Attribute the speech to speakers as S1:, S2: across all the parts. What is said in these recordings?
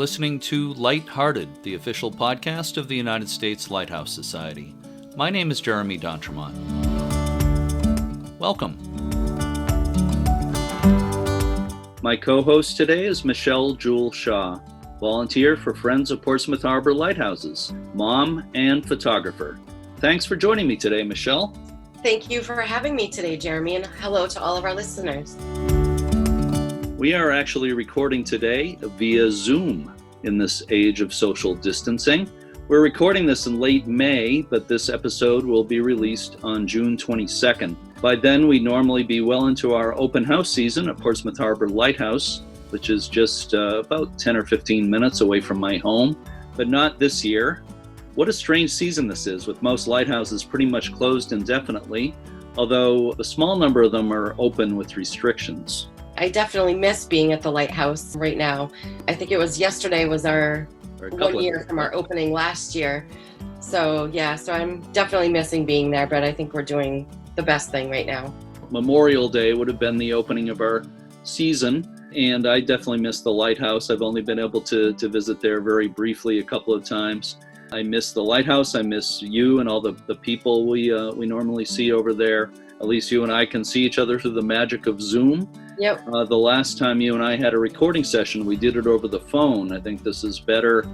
S1: listening to Lighthearted, the official podcast of the United States Lighthouse Society. My name is Jeremy D'Entremont. Welcome. My co-host today is Michelle Jewel Shaw, volunteer for Friends of Portsmouth Harbor Lighthouses, mom and photographer. Thanks for joining me today, Michelle.
S2: Thank you for having me today, Jeremy, and hello to all of our listeners.
S1: We are actually recording today via Zoom in this age of social distancing. We're recording this in late May, but this episode will be released on June 22nd. By then, we'd normally be well into our open house season at Portsmouth Harbor Lighthouse, which is just about 10 or 15 minutes away from my home, but not this year. What a strange season this is, with most lighthouses pretty much closed indefinitely, although a small number of them are open with restrictions.
S2: I definitely miss being at the lighthouse right now. I think it was yesterday was our 1 year from our opening last year. So I'm definitely missing being there, but I think we're doing the best thing right now.
S1: Memorial Day would have been the opening of our season, and I definitely miss the lighthouse. I've only been able to visit there very briefly a couple of times. I miss the lighthouse. I miss you and all the people we normally see over there. At least you and I can see each other through the magic of Zoom.
S2: Yep.
S1: The last time you and I had a recording session, we did it over the phone. I think this is better.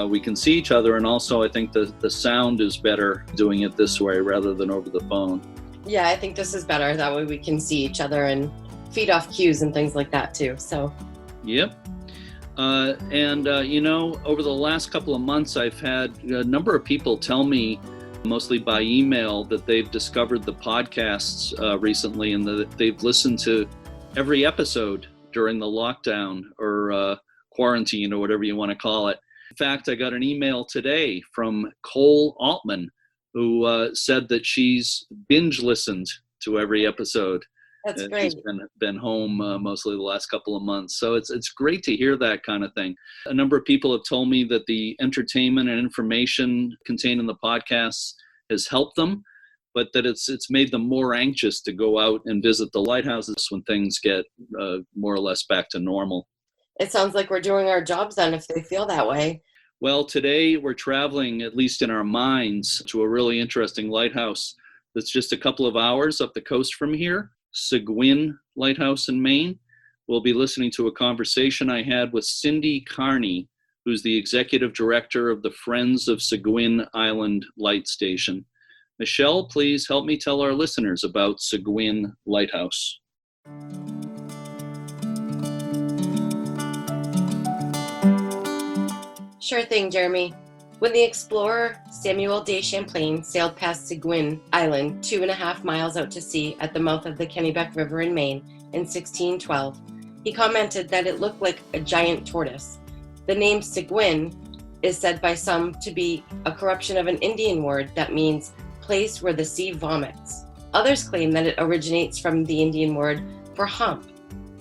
S1: We can see each other, and also I think the sound is better doing it this way rather than over the phone.
S2: Yeah, I think this is better. That way we can see each other and feed off cues and things like that too. So.
S1: Yep. Over the last couple of months, I've had a number of people tell me, mostly by email, that they've discovered the podcasts recently and that they've listened to every episode during the lockdown or quarantine or whatever you want to call it. In fact, I got an email today from Cole Altman, who said that she's binge listened to every episode.
S2: That's great.
S1: She's been home mostly the last couple of months. So it's great to hear that kind of thing. A number of people have told me that the entertainment and information contained in the podcasts has helped them, but that it's made them more anxious to go out and visit the lighthouses when things get more or less back to normal.
S2: It sounds like we're doing our jobs then if they feel that way.
S1: Well, today we're traveling, at least in our minds, to a really interesting lighthouse that's just a couple of hours up the coast from here. Seguin Lighthouse in Maine. We'll be listening to a conversation I had with Cyndy Carney, who's the executive director of the Friends of Seguin Island Light Station. Michelle, please help me tell our listeners about Seguin Lighthouse.
S2: Sure thing, Jeremy. When the explorer Samuel de Champlain sailed past Seguin Island 2.5 miles out to sea at the mouth of the Kennebec River in Maine in 1612, he commented that it looked like a giant tortoise. The name Seguin is said by some to be a corruption of an Indian word that means place where the sea vomits. Others claim that it originates from the Indian word for hump.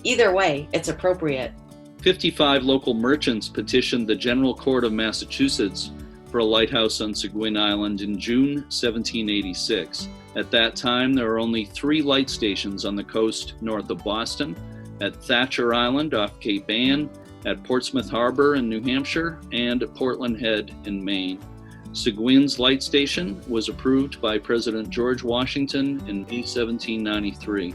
S2: Either way, it's appropriate.
S1: 55 local merchants petitioned the General Court of Massachusetts for a lighthouse on Seguin Island in June 1786. At that time, there were only 3 light stations on the coast north of Boston, at Thatcher Island off Cape Ann, at Portsmouth Harbor in New Hampshire, and at Portland Head in Maine. Seguin's light station was approved by President George Washington in 1793.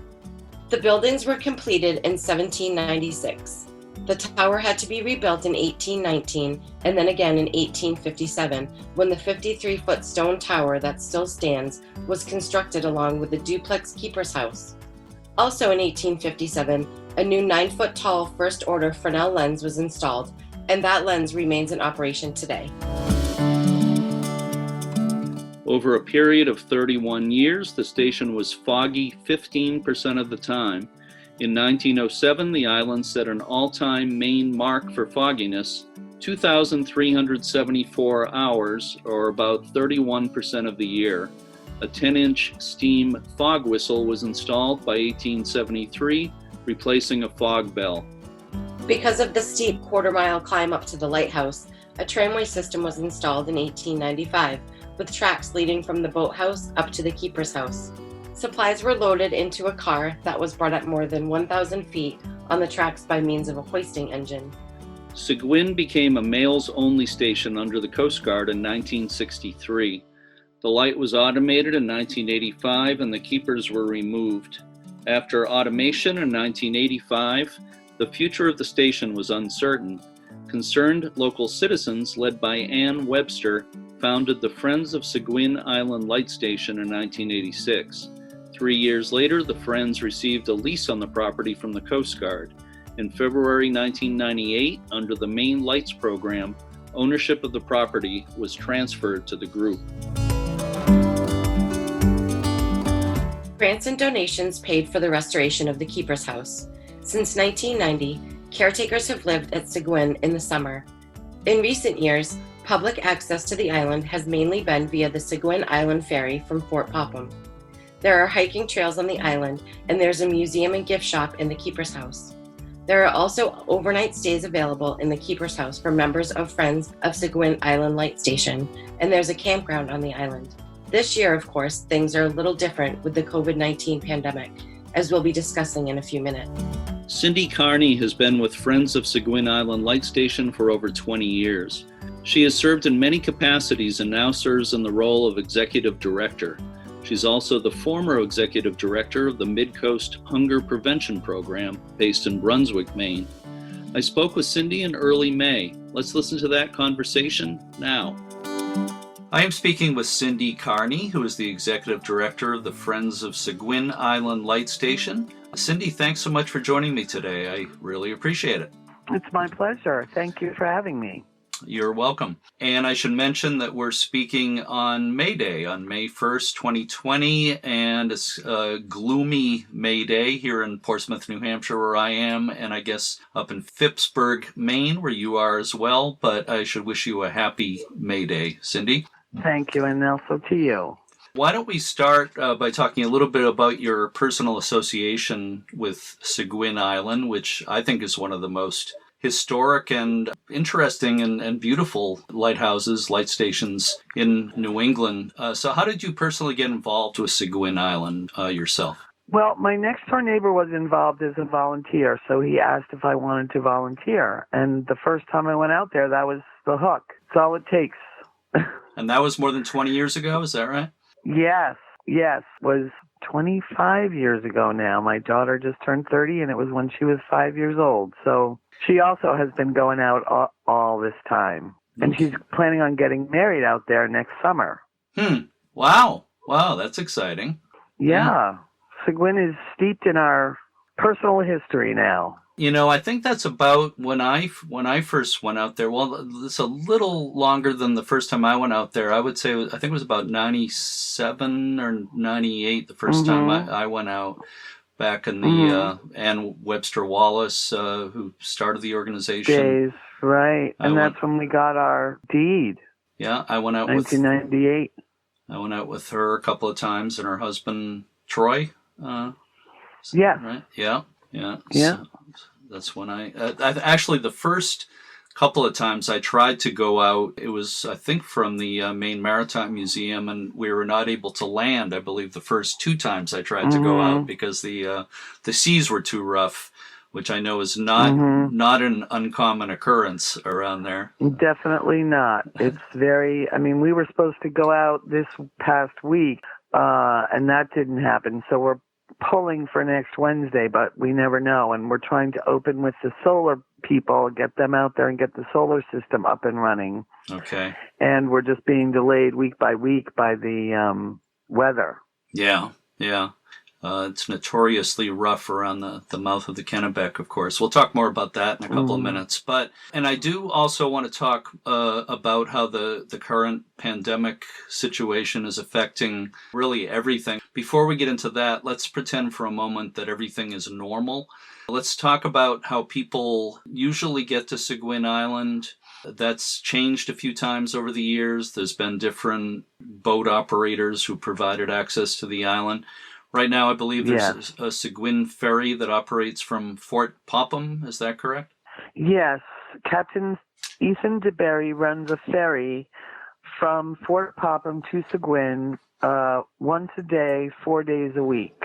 S2: The buildings were completed in 1796. The tower had to be rebuilt in 1819 and then again in 1857 when the 53-foot stone tower that still stands was constructed along with the duplex keeper's house. Also in 1857, a new 9-foot tall first-order Fresnel lens was installed, and that lens remains in operation today.
S1: Over a period of 31 years, the station was foggy 15% of the time. In 1907, the island set an all-time Maine mark for fogginess, 2,374 hours, or about 31% of the year. A 10-inch steam fog whistle was installed by 1873, replacing a fog bell.
S2: Because of the steep quarter-mile climb up to the lighthouse, a tramway system was installed in 1895, with tracks leading from the boathouse up to the keeper's house. Supplies were loaded into a car that was brought up more than 1,000 feet on the tracks by means of a hoisting engine.
S1: Seguin became a males-only station under the Coast Guard in 1963. The light was automated in 1985 and the keepers were removed. After automation in 1985, the future of the station was uncertain. Concerned local citizens, led by Ann Webster, founded the Friends of Seguin Island Light Station in 1986. 3 years later, the Friends received a lease on the property from the Coast Guard. In February 1998, under the Maine Lights program, ownership of the property was transferred to the group.
S2: Grants and donations paid for the restoration of the Keeper's House. Since 1990, caretakers have lived at Seguin in the summer. In recent years, public access to the island has mainly been via the Seguin Island ferry from Fort Popham. There are hiking trails on the island, and there's a museum and gift shop in the Keeper's House. There are also overnight stays available in the Keeper's House for members of Friends of Seguin Island Light Station, and there's a campground on the island. This year, of course, things are a little different with the COVID-19 pandemic, as we'll be discussing in a few minutes.
S1: Cyndy Carney has been with Friends of Seguin Island Light Station for over 20 years. She has served in many capacities and now serves in the role of Executive Director. She's also the former Executive Director of the Mid-Coast Hunger Prevention Program based in Brunswick, Maine. I spoke with Cyndy in early May. Let's listen to that conversation now. I am speaking with Cyndy Carney, who is the Executive Director of the Friends of Seguin Island Light Station. Cyndy, thanks so much for joining me today. I really appreciate it.
S3: It's my pleasure. Thank you for having me.
S1: You're welcome. And I should mention that we're speaking on May Day, on May 1st, 2020, and it's a gloomy May Day here in Portsmouth, New Hampshire, where I am, and I guess up in Phippsburg, Maine, where you are as well. But I should wish you a happy May Day, Cyndy.
S3: Thank you, and also to you.
S1: Why don't we start by talking a little bit about your personal association with Seguin Island, which I think is one of the most historic and interesting and beautiful lighthouses, light stations in New England. So how did you personally get involved with Seguin Island yourself?
S3: Well, my next door neighbor was involved as a volunteer, so he asked if I wanted to volunteer. And the first time I went out there, that was the hook. That's all it takes.
S1: And that was more than 20 years ago, is that right?
S3: Yes. Was 25 years ago now. My daughter just turned 30, and it was when she was 5 years old. So she also has been going out all this time. And she's planning on getting married out there next summer.
S1: Wow, that's exciting.
S3: Yeah. Seguin is steeped in our personal history now.
S1: You know, I think that's about when I first went out there. Well, it's a little longer than the first time I went out there. I would say, I think it was about 97 or 98 the first time I went out, back in the Ann Webster Wallace, who started the organization.
S3: Days, right. And that's when we got our deed.
S1: Yeah, I went out
S3: 1998.
S1: I went out with her a couple of times, and her husband, Troy.
S3: Yes.
S1: Right? Yeah. So that's when I actually, the first couple of times I tried to go out, it was, I think, from the Maine Maritime Museum, and we were not able to land, I believe, the first two times I tried to go out because the seas were too rough, which I know is not an uncommon occurrence around there.
S3: Definitely not. It's very, we were supposed to go out this past week, and that didn't happen. So we're pulling for next Wednesday, but we never know. And we're trying to open with the solar people, get them out there and get the solar system up and running.
S1: Okay.
S3: And we're just being delayed week by week by the weather.
S1: Yeah. It's notoriously rough around the mouth of the Kennebec, of course. We'll talk more about that in a couple of minutes. And I do also want to talk about how the current pandemic situation is affecting really everything. Before we get into that, let's pretend for a moment that everything is normal. Let's talk about how people usually get to Seguin Island. That's changed a few times over the years. There's been different boat operators who provided access to the island. Right now, I believe there's a Seguin ferry that operates from Fort Popham. Is that correct?
S3: Yes. Captain Ethan DeBerry runs a ferry from Fort Popham to Seguin once a day, 4 days a week.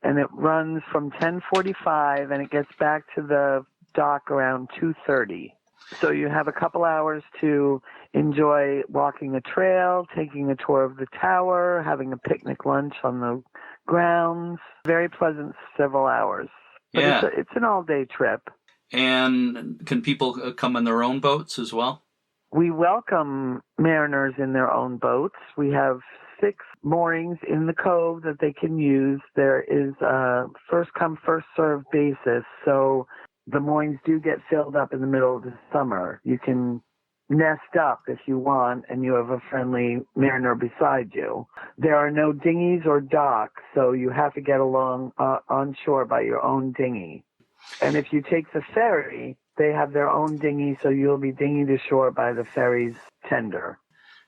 S3: And it runs from 10:45, and it gets back to the dock around 2:30. So you have a couple hours to enjoy walking the trail, taking a tour of the tower, having a picnic lunch on the grounds. Very pleasant several hours. But it's an all-day trip.
S1: And can people come in their own boats as well?
S3: We welcome mariners in their own boats. We have 6 moorings in the cove that they can use. There is a first-come, first-served basis, so the moorings do get filled up in the middle of the summer. You can nest up if you want, and you have a friendly mariner beside you. There are no dinghies or docks, so you have to get along on shore by your own dinghy. And if you take the ferry, they have their own dinghy, so you'll be dinghied ashore by the ferry's tender.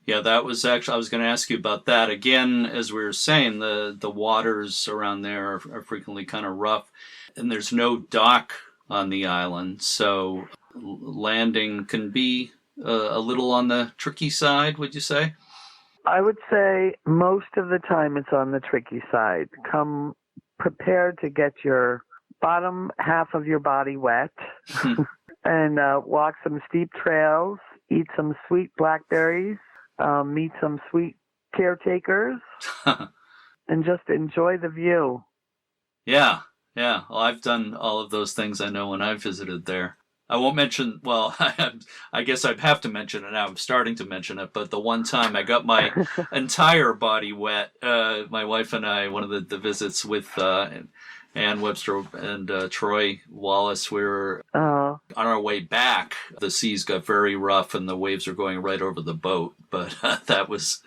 S1: Yeah, that was actually, I was going to ask you about that. Again, as we were saying, the waters around there are frequently kind of rough, and there's no dock on the island, so landing can be a little on the tricky side, would you say?
S3: I would say most of the time it's on the tricky side. Come prepared to get your bottom half of your body wet and walk some steep trails, eat some sweet blackberries, meet some sweet caretakers, and just enjoy the view.
S1: Yeah. Well, I've done all of those things, I know, when I visited there. I won't mention, well, I guess I'd have to mention it now. I'm starting to mention it, but the one time I got my entire body wet, my wife and I, one of the visits with Ann Webster and Troy Wallace, we were on our way back. The seas got very rough and the waves were going right over the boat, but that was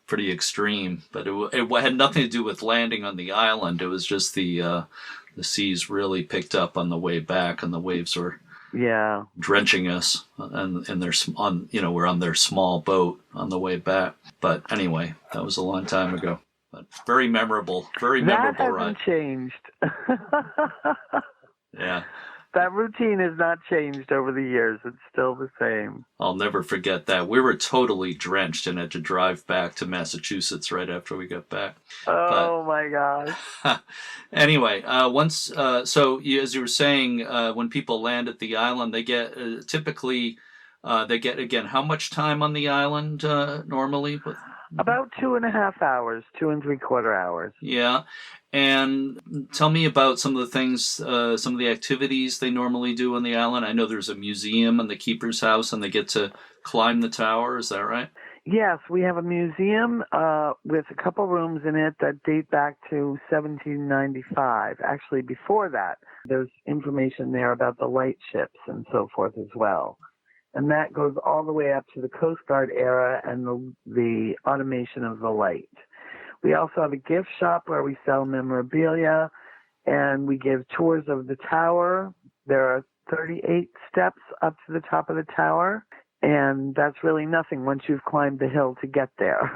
S1: pretty extreme. But it had nothing to do with landing on the island. It was just the seas really picked up on the way back, and the waves were drenching us. And we're on their small boat on the way back. But anyway, that was a long time ago. But very memorable ride.
S3: That hasn't changed.
S1: Yeah.
S3: That routine has not changed over the years. It's still the same.
S1: I'll never forget that. We were totally drenched and had to drive back to Massachusetts right after we got back.
S3: Oh, my gosh.
S1: Anyway, as you were saying, when people land at the island, they get typically, again, how much time on the island normally?
S3: About 2.5 hours, 2 3/4 hours.
S1: Yeah. And tell me about some of the things, some of the activities they normally do on the island. I know there's a museum in the keeper's house, and they get to climb the tower. Is that right?
S3: Yes, we have a museum with a couple rooms in it that date back to 1795. Actually, before that, there's information there about the light ships and so forth as well. And that goes all the way up to the Coast Guard era and the automation of the light. We also have a gift shop where we sell memorabilia, and we give tours of the tower. There are 38 steps up to the top of the tower, and that's really nothing once you've climbed the hill to get there.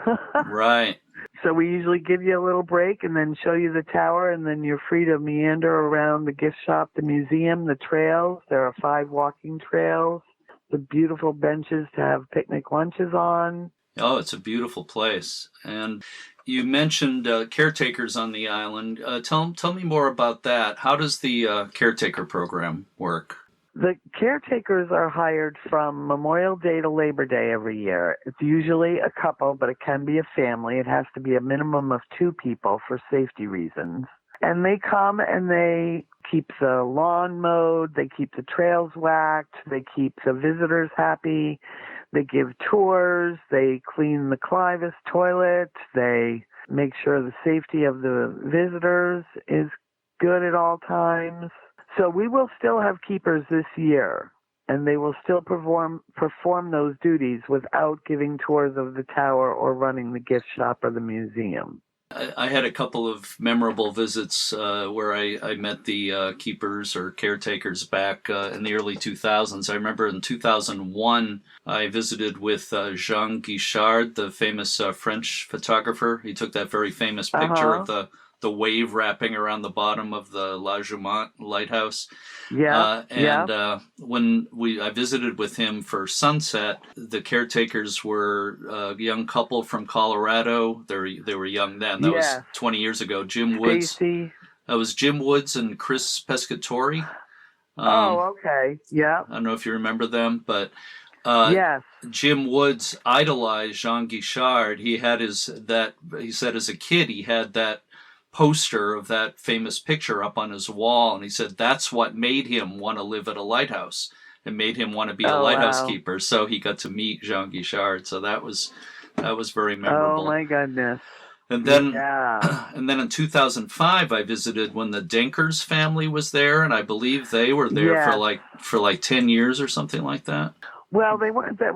S1: Right.
S3: So we usually give you a little break and then show you the tower, and then you're free to meander around the gift shop, the museum, the trails. There are 5 walking trails, the beautiful benches to have picnic lunches on.
S1: Oh, it's a beautiful place. And you mentioned caretakers on the island. Tell me more about that. How does the caretaker program work?
S3: The caretakers are hired from Memorial Day to Labor Day every year. It's usually a couple, but it can be a family. It has to be a minimum of 2 people for safety reasons. And they come and they keep the lawn mowed, they keep the trails whacked, they keep the visitors happy, they give tours, they clean the Clivis toilet, they make sure the safety of the visitors is good at all times. So we will still have keepers this year, and they will still perform those duties without giving tours of the tower or running the gift shop or the museum.
S1: I had a couple of memorable visits where I met the keepers or caretakers back in the early 2000s. I remember in 2001, I visited with Jean Guichard, the famous French photographer. He took that very famous picture of the wave wrapping around the bottom of the La Joumont Lighthouse. When I visited with him for sunset, the caretakers were a young couple from Colorado. They were young then. That was 20 years ago. Jim Woods.
S3: Stacy.
S1: That was Jim Woods and Chris Pescatore.
S3: Okay. Yeah.
S1: I don't know if you remember them, but
S3: Yes.
S1: Jim Woods idolized Jean Guichard. He said as a kid he had that poster of that famous picture up on his wall, and he said that's what made him want to live at a lighthouse. It made him want to be a lighthouse
S3: Wow.
S1: keeper. So he got to meet Jean Guichard. So that was very
S3: Oh
S1: memorable.
S3: my goodness.
S1: And then,
S3: Yeah.
S1: and then in 2005, I visited when the Denkers family was there, and I believe they were there for like 10 years or something like that.
S3: Well, they weren't that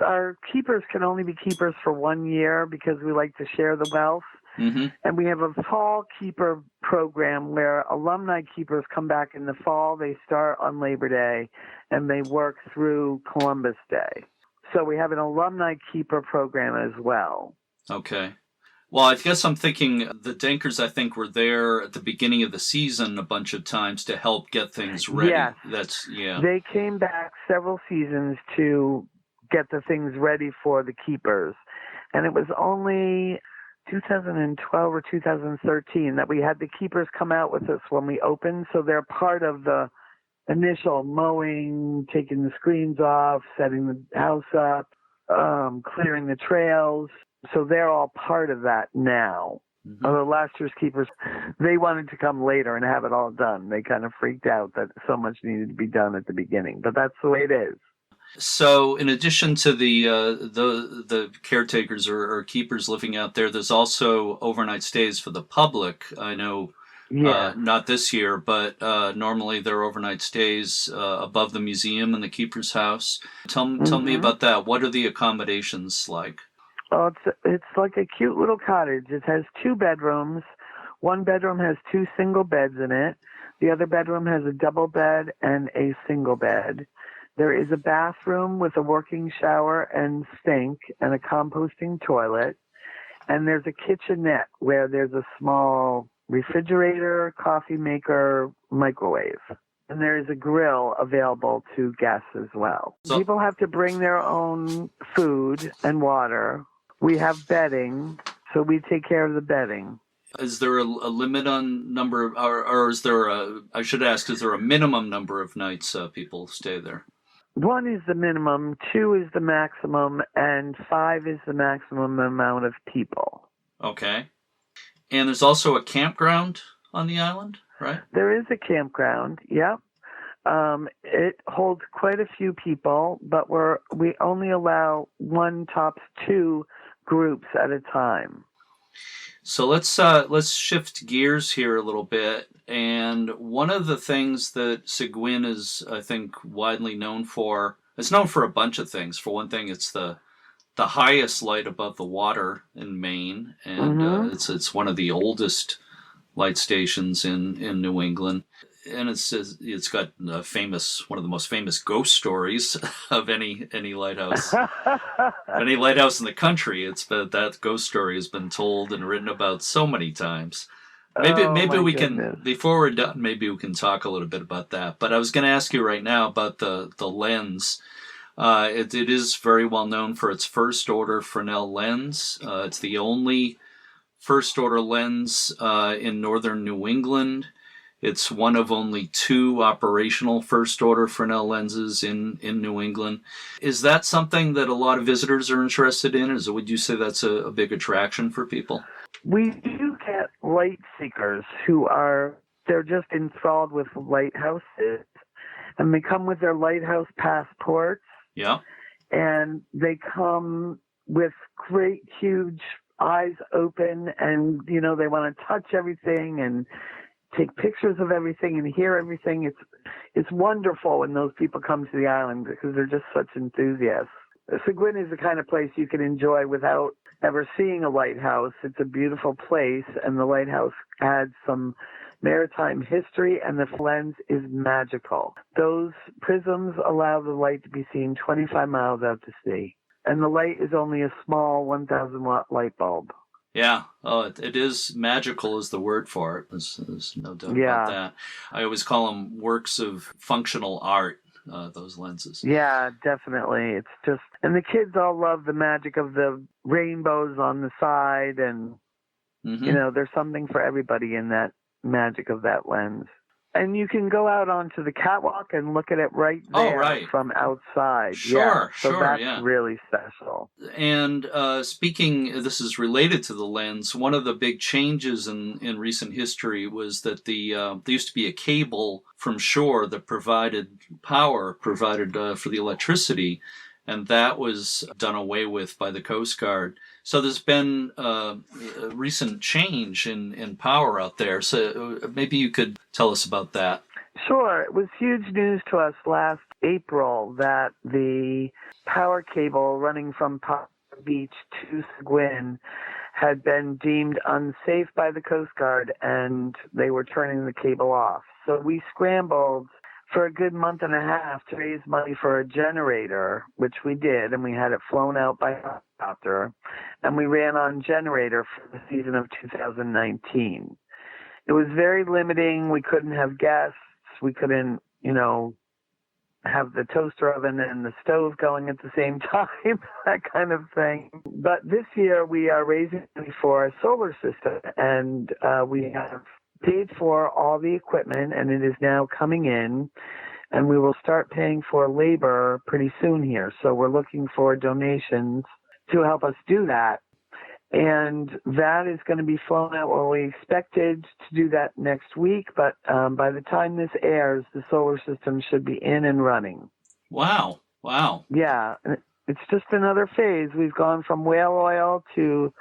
S3: our keepers can only be keepers for 1 year because we like to share the wealth.
S1: Mm-hmm.
S3: And we have a fall keeper program where alumni keepers come back in the fall. They start on Labor Day and they work through Columbus Day. So we have an alumni keeper program as well.
S1: Okay. Well, I guess I'm thinking the Denkers, I think, were there at the beginning of the season a bunch of times to help get things ready.
S3: Yes. They came back several seasons to get the things ready for the keepers. And it was only 2012 or 2013 that we had the keepers come out with us when we opened. So they're part of the initial mowing, taking the screens off, setting the house up, clearing the trails. So they're all part of that now.
S1: Mm-hmm.
S3: Although last year's keepers, they wanted to come later and have it all done. They kind of freaked out that so much needed to be done at the beginning. But that's the way it is.
S1: So, in addition to the caretakers or keepers living out there, there's also overnight stays for the public. I know, not this year, but normally there are overnight stays above the museum and the keeper's house. Tell me about that. What are the accommodations like?
S3: Oh, it's like a cute little cottage. It has 2 bedrooms. One bedroom has 2 single beds in it. The other bedroom has a double bed and a single bed. There is a bathroom with a working shower and sink and a composting toilet. And there's a kitchenette where there's a small refrigerator, coffee maker, microwave. And there is a grill available to guests as well. So, people have to bring their own food and water. We have bedding, so we take care of the bedding.
S1: Is there a limit on number of, or is there I should ask, is there a minimum number of nights people stay there?
S3: 1 is the minimum, 2 is the maximum, and 5 is the maximum amount of people.
S1: Okay. And there's also a campground on the island, right?
S3: There is a campground, yep. It holds quite a few people, but we only allow 1, tops 2 groups at a time.
S1: So let's shift gears here a little bit. And one of the things that Seguin is, I think, widely known for, it's known for a bunch of things. For one thing, it's the highest light above the water in Maine, and it's one of the oldest light stations in New England. And it's got one of the most famous ghost stories of any lighthouse. Any lighthouse in the country, that ghost story has been told and written about so many times. Maybe we can, before we're done, maybe we can talk a little bit about that. But I was going to ask you right now about the lens. It is very well known for its first order Fresnel lens. It's the only first order lens in northern New England. It's one of only 2 operational first-order Fresnel lenses in New England. Is that something that a lot of visitors are interested in? Would you say that's a big attraction for people?
S3: We do get light seekers they're just enthralled with lighthouses, and they come with their lighthouse passports.
S1: Yeah.
S3: And they come with great, huge eyes open, and, they want to touch everything and take pictures of everything and hear everything. It's wonderful when those people come to the island because they're just such enthusiasts. Seguin is the kind of place you can enjoy without ever seeing a lighthouse. It's a beautiful place, and the lighthouse adds some maritime history, and the lens is magical. Those prisms allow the light to be seen 25 miles out to sea, and the light is only a small 1,000-watt light bulb.
S1: Yeah, it is magical is the word for it. There's no doubt about that. I always call them works of functional art, those lenses.
S3: Yeah, definitely. It's just, and the kids all love the magic of the rainbows on the side, and, there's something for everybody in that magic of that lens. And you can go out onto the catwalk and look at it right there from outside.
S1: Sure,
S3: so that's really special.
S1: And speaking, this is related to the lens, one of the big changes in recent history was that there used to be a cable from shore that provided power, for the electricity, and that was done away with by the Coast Guard. So there's been a recent change in power out there. So maybe you could tell us about that.
S3: Sure. It was huge news to us last April that the power cable running from Popham Beach to Seguin had been deemed unsafe by the Coast Guard, and they were turning the cable off. So we scrambled for a good month and a half to raise money for a generator, which we did, and we had it flown out by helicopter, and we ran on generator for the season of 2019. It was very limiting. We couldn't have guests. We couldn't, have the toaster oven and the stove going at the same time, that kind of thing. But this year we are raising money for a solar system, and we have paid for all the equipment, and it is now coming in, and we will start paying for labor pretty soon here. So we're looking for donations to help us do that. And that is going to be flown out. Well, we expected to do that next week, but by the time this airs, the solar system should be in and running.
S1: Wow.
S3: Yeah, it's just another phase. We've gone from whale oil to,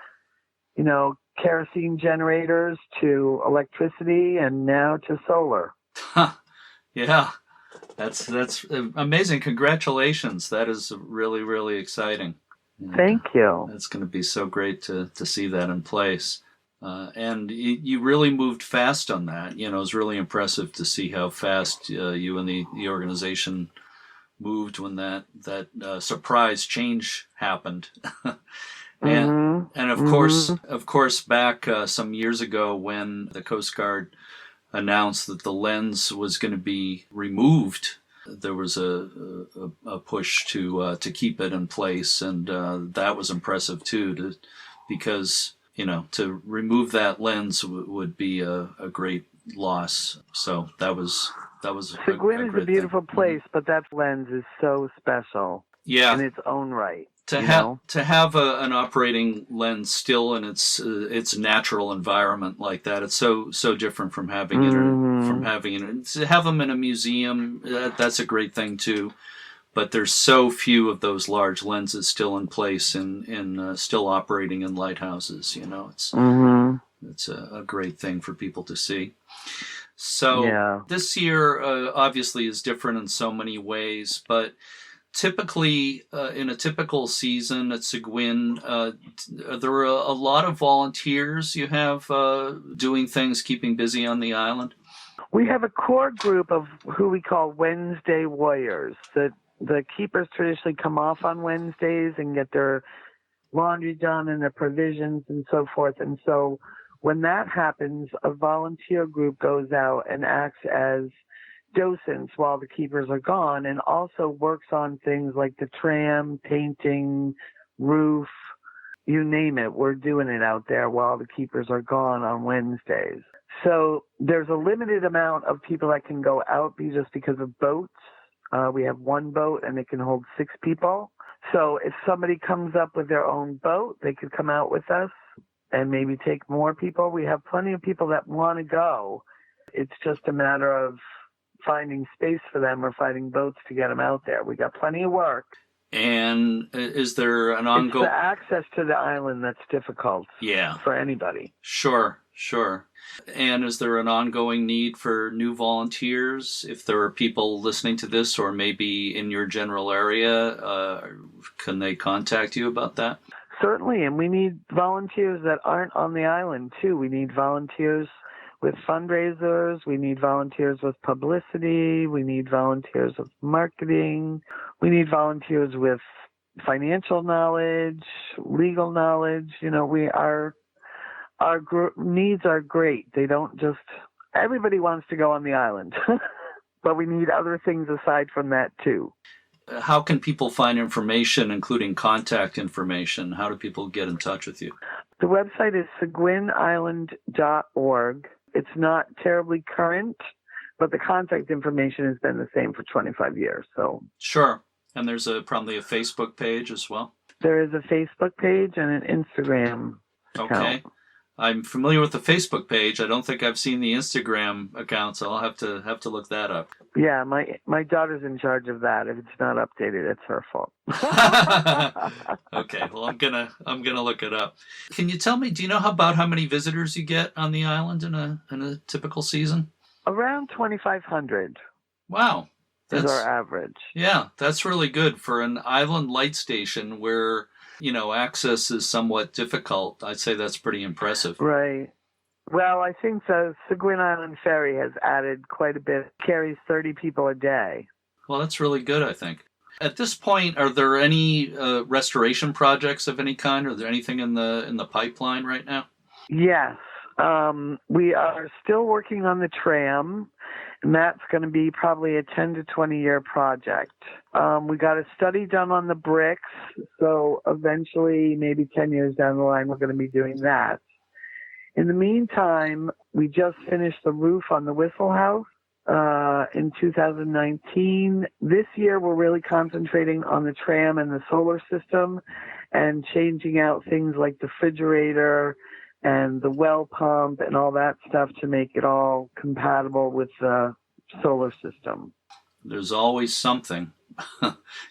S3: kerosene generators to electricity, and now to solar.
S1: Yeah, that's amazing. Congratulations. That is really, really exciting.
S3: Thank you.
S1: It's going to be so great to see that in place. And you really moved fast on that. It was really impressive to see how fast you and the organization moved when that surprise change happened. And of course, back some years ago when the Coast Guard announced that the lens was going to be removed, there was a push to keep it in place, and that was impressive too, because to remove that lens would be a great loss. So that was
S3: Seguin is a beautiful place, but that lens is so special.
S1: Yeah,
S3: in its own right.
S1: To have an operating lens still in its natural environment like that, it's so different from having it to have them in a museum. That's a great thing too, but there's so few of those large lenses still in place and still operating in lighthouses. It's a great thing for people to see. So This year obviously is different in so many ways, but typically, in a typical season at Seguin, there are a lot of volunteers you have doing things, keeping busy on the island.
S3: We have a core group of who we call Wednesday warriors. The keepers traditionally come off on Wednesdays and get their laundry done and their provisions and so forth. And so when that happens, a volunteer group goes out and acts as docents while the keepers are gone, and also works on things like the tram, painting, roof, you name it. We're doing it out there while the keepers are gone on Wednesdays. So there's a limited amount of people that can go out just because of boats. We have one boat and it can hold 6 people. So if somebody comes up with their own boat, they could come out with us and maybe take more people. We have plenty of people that want to go. It's just a matter of finding space for them or finding boats to get them out there. We got plenty of work.
S1: And is there an ongoing...
S3: It's the access to the island that's difficult for anybody.
S1: Sure. And is there an ongoing need for new volunteers? If there are people listening to this or maybe in your general area, can they contact you about that?
S3: Certainly, and we need volunteers that aren't on the island too. We need volunteers with fundraisers, we need volunteers with publicity, we need volunteers with marketing, we need volunteers with financial knowledge, legal knowledge. Our needs are great. They don't just, everybody wants to go on the island, but we need other things aside from that too.
S1: How can people find information, including contact information? How do people get in touch with you?
S3: The website is seguinisland.org. It's not terribly current, but the contact information has been the same for 25 years. So
S1: Sure. And there's probably a Facebook page as well.
S3: there is a Facebook page and an Instagram account.
S1: Okay. I'm familiar with the Facebook page. I don't think I've seen the Instagram account, so I'll have to look that up.
S3: Yeah, my daughter's in charge of that. If it's not updated, it's her fault.
S1: Okay, well I'm gonna look it up. Can you tell me? Do you know about how many visitors you get on the island in a typical season?
S3: Around 2,500
S1: Wow,
S3: is our average.
S1: Yeah, that's really good for an island light station where access is somewhat difficult. I'd say that's pretty impressive.
S3: Right. Well, I think the Seguin Island ferry has added quite a bit. It carries 30 people a day.
S1: Well, that's really good, I think. At this point, are there any restoration projects of any kind? Are there anything in the pipeline right now?
S3: Yes. We are still working on the tram, and that's going to be probably a 10 to 20 year project. We got a study done on the bricks, so eventually, maybe 10 years down the line, we're going to be doing that. In the meantime, we just finished the roof on the Whistle House in 2019. This year, we're really concentrating on the tram and the solar system and changing out things like the refrigerator and the well pump and all that stuff to make it all compatible with the solar system.
S1: There's always something.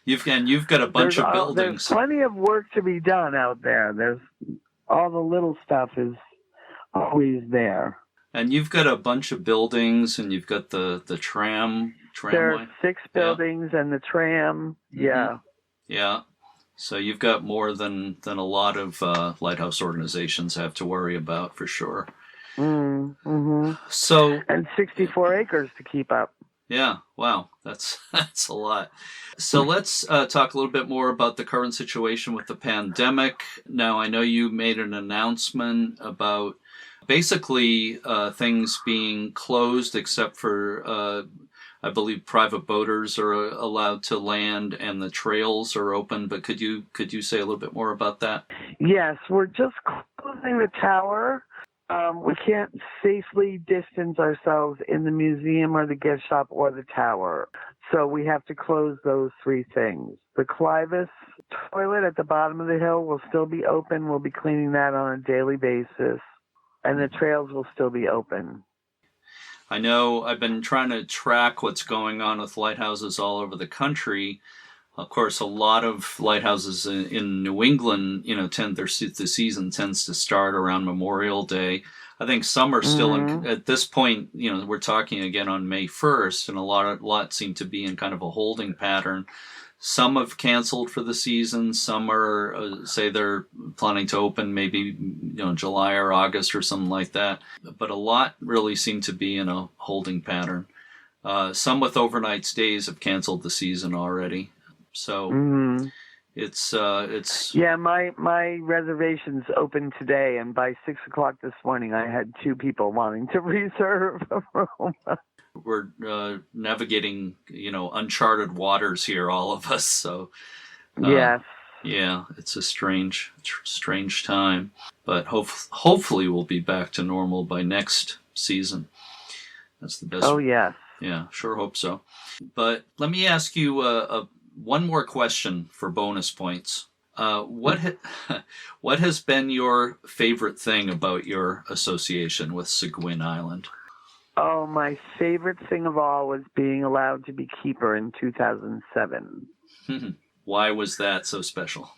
S1: You've got a bunch of buildings.
S3: There's plenty of work to be done out there. There's all the little stuff is always there.
S1: And you've got a bunch of buildings, and you've got the tramway.
S3: There are 6 buildings and the tram.
S1: Mm-hmm.
S3: Yeah.
S1: Yeah. So you've got more than a lot of lighthouse organizations have to worry about, for sure.
S3: Mm-hmm.
S1: So
S3: and 64 acres to keep up.
S1: Yeah, wow, that's a lot. So let's talk a little bit more about the current situation with the pandemic. Now, I know you made an announcement about basically things being closed except for, I believe, private boaters are allowed to land and the trails are open. But could you say a little bit more about that?
S3: Yes, we're just closing the tower. We can't safely distance ourselves in the museum or the gift shop or the tower. So we have to close those 3 things. The Clivis toilet at the bottom of the hill will still be open. We'll be cleaning that on a daily basis. And the trails will still be open.
S1: I know I've been trying to track what's going on with lighthouses all over the country. Of course, a lot of lighthouses in New England, the season tends to start around Memorial Day. I think some are still at this point. We're talking again on May 1st, and a lot seem to be in kind of a holding pattern. Some have canceled for the season. Some are say they're planning to open maybe July or August or something like that. But a lot really seem to be in a holding pattern. Some with overnight stays have canceled the season already. So it's
S3: yeah. My reservations opened today, and by 6:00 this morning, I had 2 people wanting to reserve a room.
S1: We're navigating, uncharted waters here, all of us. So
S3: yes,
S1: yeah, it's a strange time, but hopefully we'll be back to normal by next season. That's the best.
S3: Oh yes.
S1: Yeah, sure hope so. But let me ask you one more question for bonus points. What has been your favorite thing about your association with Seguin Island?
S3: Oh, my favorite thing of all was being allowed to be keeper in 2007.
S1: Why was that so special?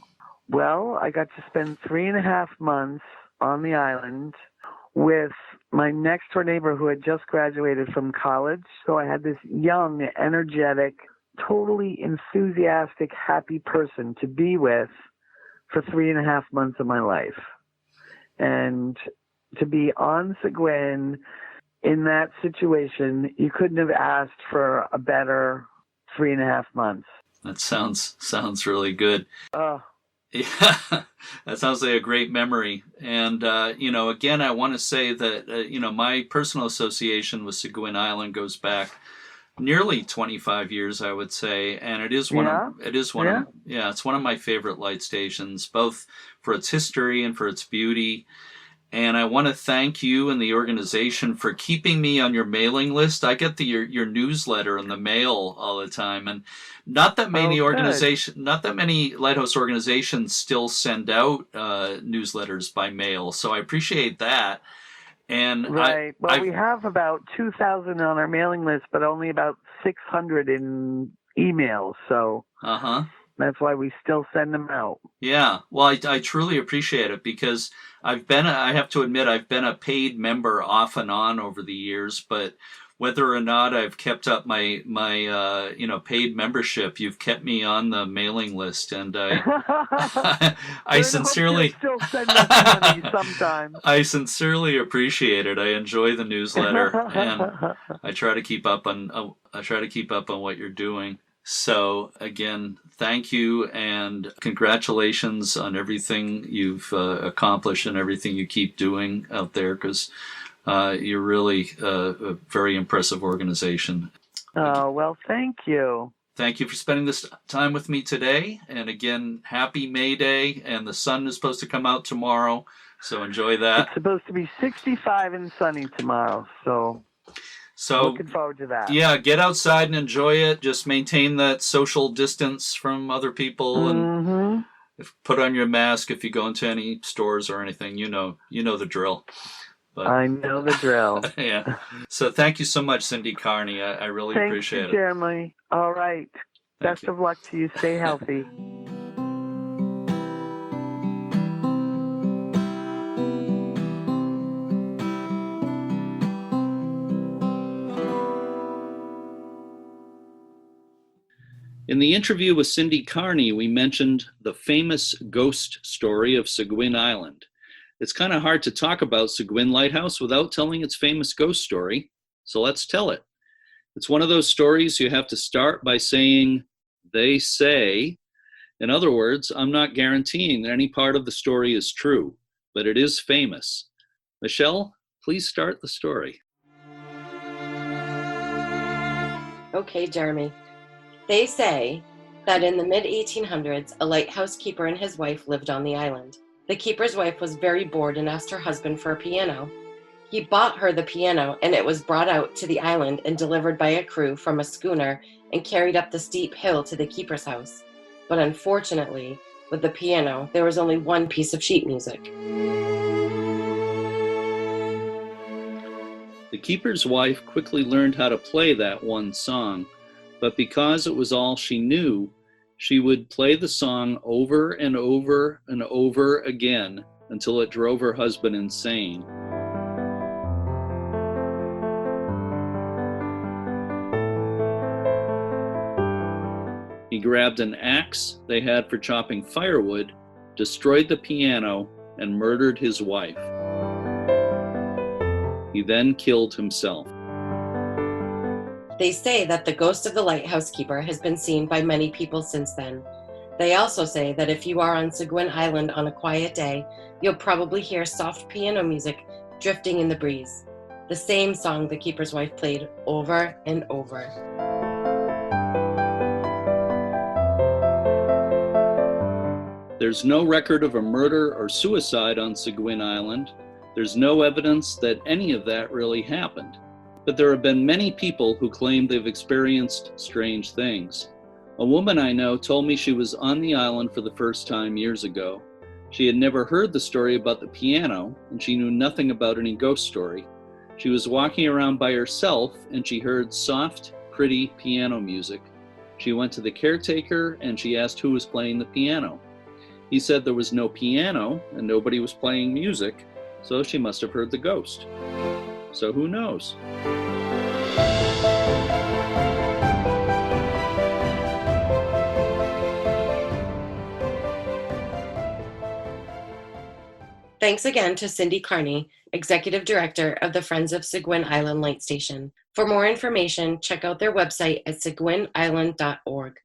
S3: Well, I got to spend 3.5 months on the island with my next door neighbor who had just graduated from college. So I had this young, energetic, totally enthusiastic, happy person to be with for 3.5 months of my life. And to be on Seguin in that situation, you couldn't have asked for a better 3.5 months.
S1: That sounds really good.
S3: Oh.
S1: Yeah, that sounds like a great memory. And, again, I want to say that, my personal association with Seguin Island goes back nearly 25 years, I would say. And it's one of my favorite light stations, both for its history and for its beauty. And I want to thank you and the organization for keeping me on your mailing list. I get your newsletter in the mail all the time, and not that many not that many lighthouse organizations still send out newsletters by mail. So I appreciate that. And
S3: right. We have about 2,000 on our mailing list, but only about 600 in emails. So that's why we still send them out.
S1: Yeah. Well, I truly appreciate it, because I have to admit, I've been a paid member off and on over the years, but whether or not I've kept up my paid membership, you've kept me on the mailing list, and I sincerely
S3: still send us money sometimes.
S1: I sincerely appreciate it. I enjoy the newsletter, and I try to keep up on what you're doing. So again, thank you, and congratulations on everything you've accomplished and everything you keep doing out there, because you're really a very impressive organization.
S3: Oh, well, thank you.
S1: Thank you for spending this time with me today. And again, happy May Day, and the sun is supposed to come out tomorrow, so enjoy that.
S3: It's supposed to be 65 and sunny tomorrow, so looking forward to that.
S1: Yeah, get outside and enjoy it. Just maintain that social distance from other people, and put on your mask if you go into any stores or anything. You know the drill. But,
S3: I know the drill.
S1: Yeah. So thank you so much, Cyndy Carney. I really appreciate it.
S3: Jeremy. All right. Best of luck to you. Stay healthy.
S1: In the interview with Cyndy Carney, we mentioned the famous ghost story of Seguin Island. It's kind of hard to talk about Seguin Lighthouse without telling its famous ghost story, so let's tell it. It's one of those stories you have to start by saying, "They say." In other words, I'm not guaranteeing that any part of the story is true, but it is famous. Michelle, please start the story.
S2: Okay, Jeremy. They say that in the mid-1800s, a lighthouse keeper and his wife lived on the island. The keeper's wife was very bored and asked her husband for a piano. He bought her the piano, and it was brought out to the island and delivered by a crew from a schooner and carried up the steep hill to the keeper's house. But unfortunately, with the piano, there was only one piece of sheet music.
S1: The keeper's wife quickly learned how to play that one song, but because it was all she knew, she would play the song over and over and over again until it drove her husband insane. He grabbed an axe they had for chopping firewood, destroyed the piano, and murdered his wife. He then killed himself.
S2: They say that the ghost of the lighthouse keeper has been seen by many people since then. They also say that if you are on Seguin Island on a quiet day, you'll probably hear soft piano music drifting in the breeze. The same song the keeper's wife played over and over.
S1: There's no record of a murder or suicide on Seguin Island. There's no evidence that any of that really happened. But there have been many people who claim they've experienced strange things. A woman I know told me she was on the island for the first time years ago. She had never heard the story about the piano, and she knew nothing about any ghost story. She was walking around by herself, and she heard soft, pretty piano music. She went to the caretaker, and she asked who was playing the piano. He said there was no piano, and nobody was playing music, so she must have heard the ghost. So who knows?
S2: Thanks again to Cyndy Carney, Executive Director of the Friends of Seguin Island Light Station. For more information, check out their website at seguinisland.org.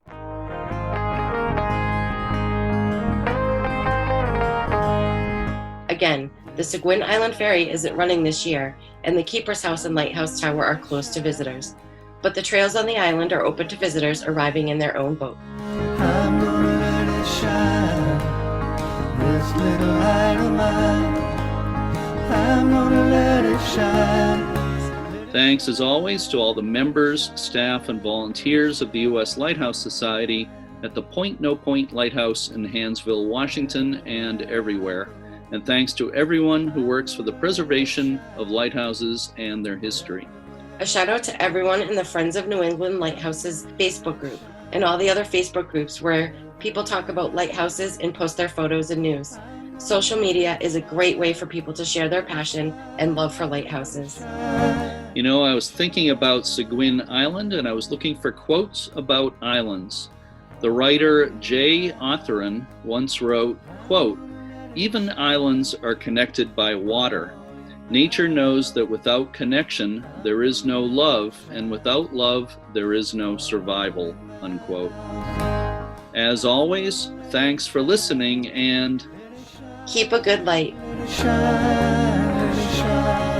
S2: Again, the Seguin Island ferry isn't running this year, and the Keeper's House and Lighthouse Tower are closed to visitors. But the trails on the island are open to visitors arriving in their own boat.
S4: I'm gonna let it shine, this little light of mine. I'm gonna let it shine.
S1: Thanks, as always, to all the members, staff, and volunteers of the U.S. Lighthouse Society at the Point No Point Lighthouse in Hansville, Washington, and everywhere. And thanks to everyone who works for the preservation of lighthouses and their history.
S2: A shout out to everyone in the Friends of New England Lighthouses Facebook group and all the other Facebook groups where people talk about lighthouses and post their photos and news. Social media is a great way for people to share their passion and love for lighthouses.
S1: You know, I was thinking about Seguin Island, and I was looking for quotes about islands. The writer J. Authorin once wrote, quote, "Even islands are connected by water. Nature knows that without connection, there is no love, and without love, there is no survival," unquote. As always, thanks for listening, and
S2: keep a good light.
S4: Let it shine, let it shine.